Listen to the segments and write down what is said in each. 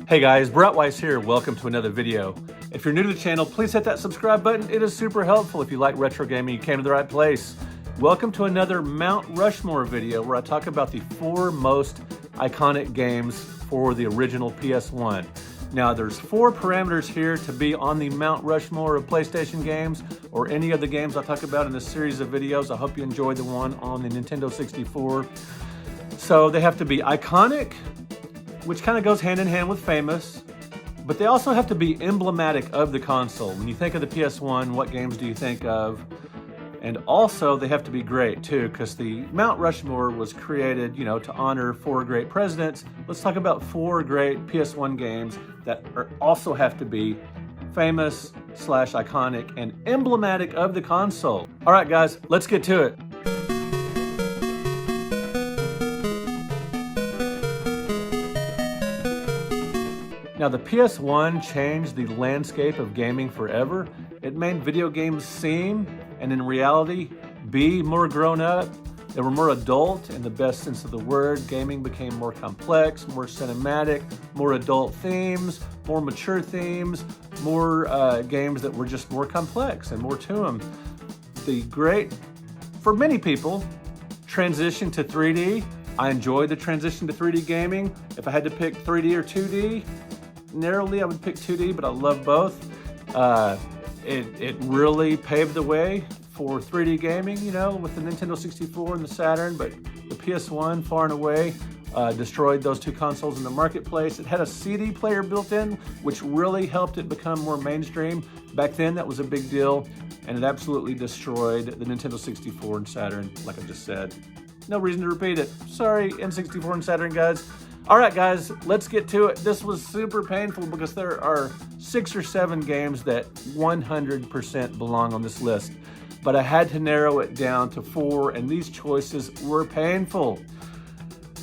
Hey guys, Weiss here. Welcome to another video. If you're new to the channel, please hit that subscribe button. It is super helpful. If you like retro gaming, you came to the right place. Welcome to another Mount Rushmore video where I talk about the 4 most iconic games for the original PS1. Now there's 4 parameters here to be on the Mount Rushmore of PlayStation games or any of the games I talk about in this series of videos. I hope you enjoyed the one on the Nintendo 64. So they have to be iconic, which kind of goes hand in hand with famous, but they also have to be emblematic of the console. When you think of the PS1, what games do you think of? And also they have to be great too, because the Mount Rushmore was created, to honor 4 great presidents. Let's talk about 4 great PS1 games that also have to be famous / iconic and emblematic of the console. All right, guys, let's get to it. Now, the PS1 changed the landscape of gaming forever. It made video games seem, and in reality, be more grown up. They were more adult in the best sense of the word. Gaming became more complex, more cinematic, more adult themes, more mature themes, more games that were just more complex and more to them. The great, for many people, transition to 3D. I enjoyed the transition to 3D gaming. If I had to pick 3D or 2D, narrowly, I would pick 2D, but I love both. It really paved the way for 3D gaming, with the Nintendo 64 and the Saturn, but the PS1 far and away destroyed those 2 consoles in the marketplace. It had a CD player built in, which really helped it become more mainstream. Back then, that was a big deal, and it absolutely destroyed the Nintendo 64 and Saturn, like I just said. No reason to repeat it. Sorry, N64 and Saturn guys. All right, guys, let's get to it. This was super painful because there are 6 or 7 games that 100% belong on this list. But I had to narrow it down to 4, and these choices were painful.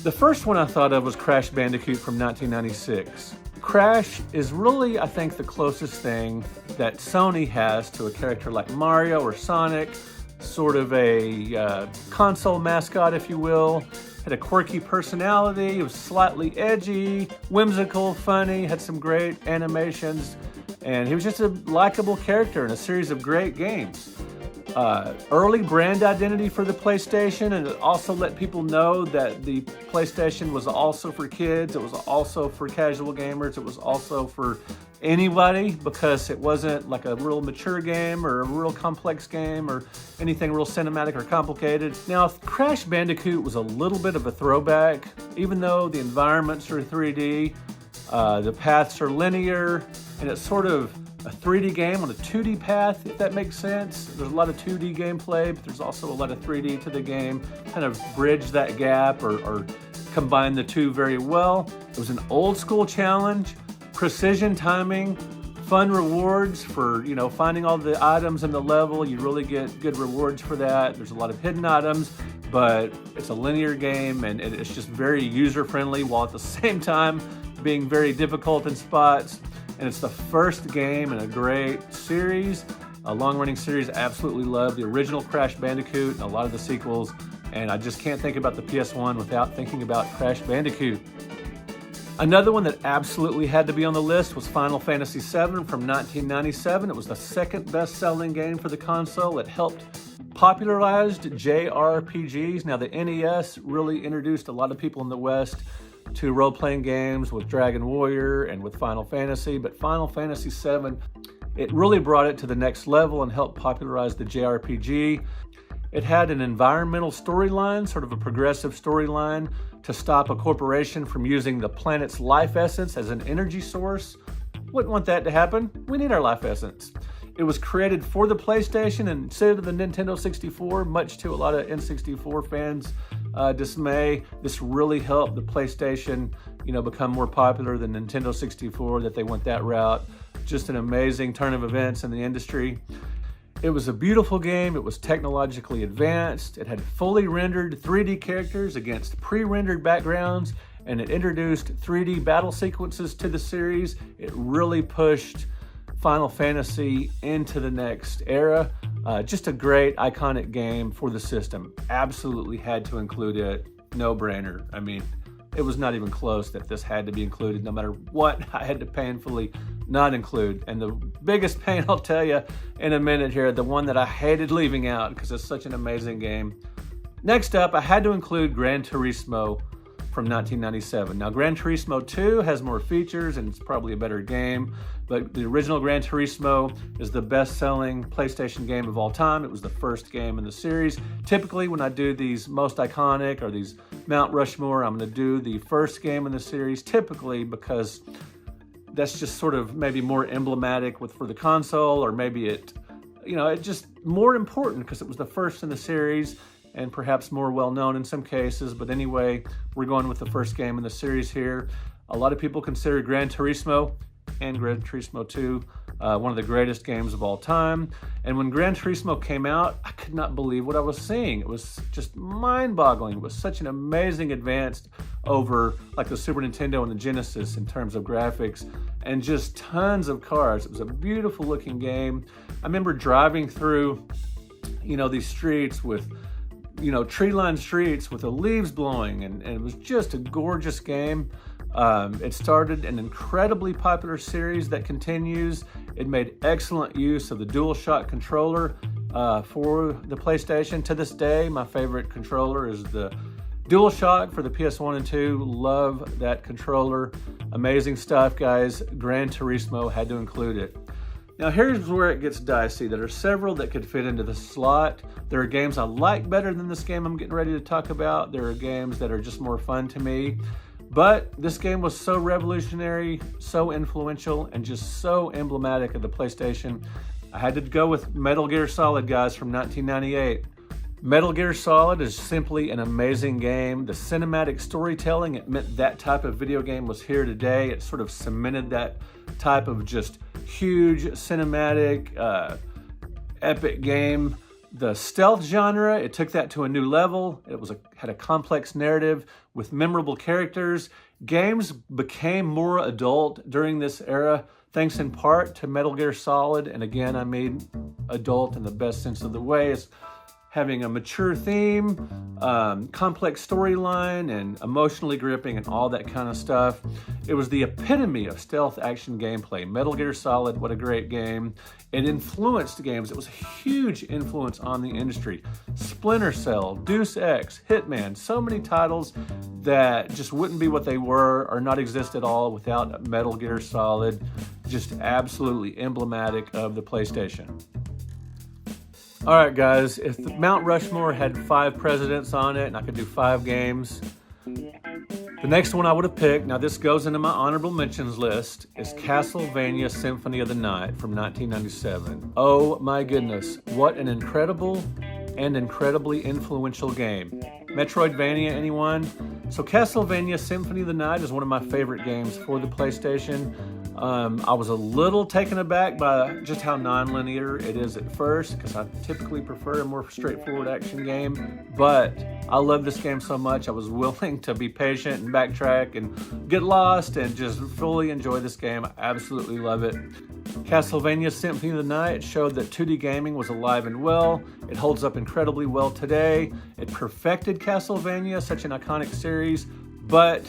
The first one I thought of was Crash Bandicoot from 1996. Crash is really, I think, the closest thing that Sony has to a character like Mario or Sonic, sort of a console mascot, if you will. Had a quirky personality, it was slightly edgy, whimsical, funny, had some great animations, and he was just a likable character in a series of great games. Early brand identity for the PlayStation, and it also let people know that the PlayStation was also for kids, it was also for casual gamers, it was also for anybody, because it wasn't like a real mature game or a real complex game or anything real cinematic or complicated. Now, Crash Bandicoot was a little bit of a throwback, even though the environments are 3D, the paths are linear, and it's sort of a 3D game on a 2D path, if that makes sense. There's a lot of 2D gameplay, but there's also a lot of 3D to the game, kind of bridge that gap or combine the two very well. It was an old school challenge, precision timing, fun rewards for, finding all the items in the level. You really get good rewards for that. There's a lot of hidden items, but it's a linear game and it's just very user-friendly while at the same time being very difficult in spots. And it's the first game in a great series, a long-running series. I absolutely love the original Crash Bandicoot and a lot of the sequels, and I just can't think about the PS1 without thinking about Crash Bandicoot. Another one that absolutely had to be on the list was Final Fantasy VII from 1997. It was the 2nd best-selling game for the console. It helped popularize JRPGs. Now, the NES really introduced a lot of people in the West to role-playing games with Dragon Warrior and with Final Fantasy, but Final Fantasy VII, it really brought it to the next level and helped popularize the JRPG. It had an environmental storyline, sort of a progressive storyline, to stop a corporation from using the planet's life essence as an energy source. Wouldn't want that to happen. We need our life essence. It was created for the PlayStation instead of the Nintendo 64, much to a lot of N64 fans' dismay. This really helped the PlayStation, become more popular than Nintendo 64, that they went that route. Just an amazing turn of events in the industry. It was a beautiful game. It was technologically advanced. It had fully rendered 3D characters against pre-rendered backgrounds, and it introduced 3D battle sequences to the series. It really pushed Final Fantasy into the next era. Just a great, iconic game for the system. Absolutely had to include it. No brainer. I mean, it was not even close that this had to be included. No matter what, I had to painfully not include. And the biggest pain, I'll tell you in a minute here, the one that I hated leaving out because it's such an amazing game. Next up, I had to include Gran Turismo from 1997. Now, Gran Turismo 2 has more features and it's probably a better game, but the original Gran Turismo is the best-selling PlayStation game of all time. It was the first game in the series. Typically, when I do these most iconic or these Mount Rushmore, I'm going to do the first game in the series, typically because that's just sort of maybe more emblematic for the console, or maybe it's just more important because it was the first in the series, and perhaps more well-known in some cases. But anyway, we're going with the first game in the series here. A lot of people consider Gran Turismo and Gran Turismo 2 one of the greatest games of all time. And when Gran Turismo came out, I could not believe what I was seeing. It was just mind-boggling. It was such an amazing advance over like the Super Nintendo and the Genesis in terms of graphics, and just tons of cars. It was a beautiful looking game. I remember driving through, these streets with tree-lined streets with the leaves blowing, and it was just a gorgeous game. It started an incredibly popular series that continues. It made excellent use of the DualShock controller for the PlayStation. To this day, my favorite controller is the DualShock for the PS1 and 2. Love that controller. Amazing stuff, guys. Gran Turismo had to include it. Now here's where it gets dicey. There are several that could fit into the slot. There are games I like better than this game I'm getting ready to talk about. There are games that are just more fun to me. But this game was so revolutionary, so influential, and just so emblematic of the PlayStation. I had to go with Metal Gear Solid, guys, from 1998. Metal Gear Solid is simply an amazing game. The cinematic storytelling, it meant that type of video game was here today. It sort of cemented that type of just huge cinematic epic game. The stealth genre, it took that to a new level. It had a complex narrative with memorable characters. Games became more adult during this era, thanks in part to Metal Gear Solid. And again, I mean adult in the best sense of the way. It's having a mature theme, complex storyline, and emotionally gripping and all that kind of stuff. It was the epitome of stealth action gameplay. Metal Gear Solid, what a great game. It influenced games. It was a huge influence on the industry. Splinter Cell, Deus Ex, Hitman, so many titles that just wouldn't be what they were or not exist at all without Metal Gear Solid. Just absolutely emblematic of the PlayStation. All right, guys, if the Mount Rushmore had 5 presidents on it and I could do 5 games, the next one I would have picked, now this goes into my honorable mentions list, is Castlevania Symphony of the Night from 1997. Oh my goodness, what an incredible and incredibly influential game. Metroidvania, anyone? So Castlevania Symphony of the Night is one of my favorite games for the PlayStation. I was a little taken aback by just how non-linear it is at first, because I typically prefer a more straightforward action game, but I love this game so much I was willing to be patient and backtrack and get lost and just fully enjoy this game. I absolutely love it. Castlevania Symphony of the Night showed that 2D gaming was alive and well. It holds up incredibly well today. It perfected Castlevania, such an iconic series, but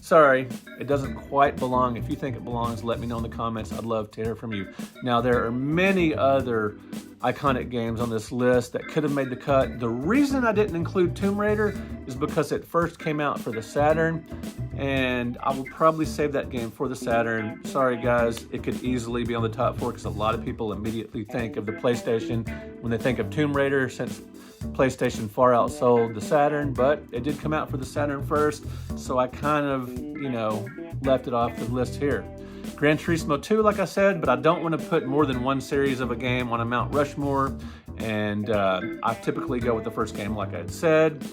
sorry, it doesn't quite belong. If you think it belongs, let me know in the comments. I'd love to hear from you. Now, there are many other iconic games on this list that could have made the cut. The reason I didn't include Tomb Raider is because it first came out for the Saturn, and I will probably save that game for the Saturn. Sorry guys, it could easily be on the top 4 because a lot of people immediately think of the PlayStation when they think of Tomb Raider, since PlayStation far outsold the Saturn, but it did come out for the Saturn first, so I kind of, left it off the list here. Gran Turismo 2, like I said, but I don't want to put more than one series of a game on a Mount Rushmore, and I typically go with the first game, like I had said.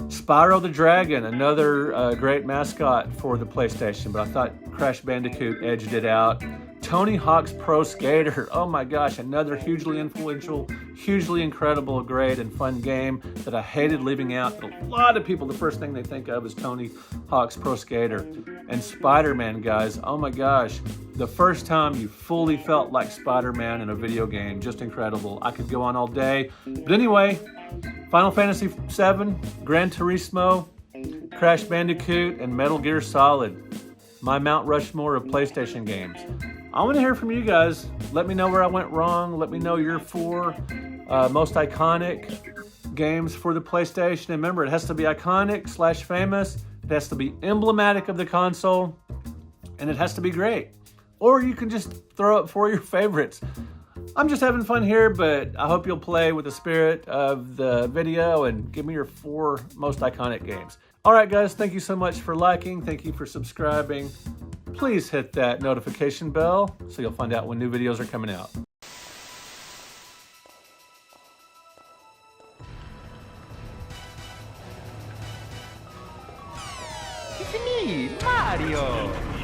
Spyro the Dragon, another great mascot for the PlayStation, but I thought Crash Bandicoot edged it out. Tony Hawk's Pro Skater, oh my gosh, another hugely influential, hugely incredible, great, and fun game that I hated leaving out. But a lot of people, the first thing they think of is Tony Hawk's Pro Skater. And Spider-Man, guys, oh my gosh, the first time you fully felt like Spider-Man in a video game, just incredible. I could go on all day. But anyway, Final Fantasy VII, Gran Turismo, Crash Bandicoot, and Metal Gear Solid. My Mount Rushmore of PlayStation games. I want to hear from you guys. Let me know where I went wrong. Let me know your 4 most iconic games for the PlayStation. And remember, it has to be iconic / famous. It has to be emblematic of the console. And it has to be great. Or you can just throw up 4 of your favorites. I'm just having fun here, but I hope you'll play with the spirit of the video and give me your 4 most iconic games. All right, guys, thank you so much for liking. Thank you for subscribing. Please hit that notification bell so you'll find out when new videos are coming out. It's me, Mario!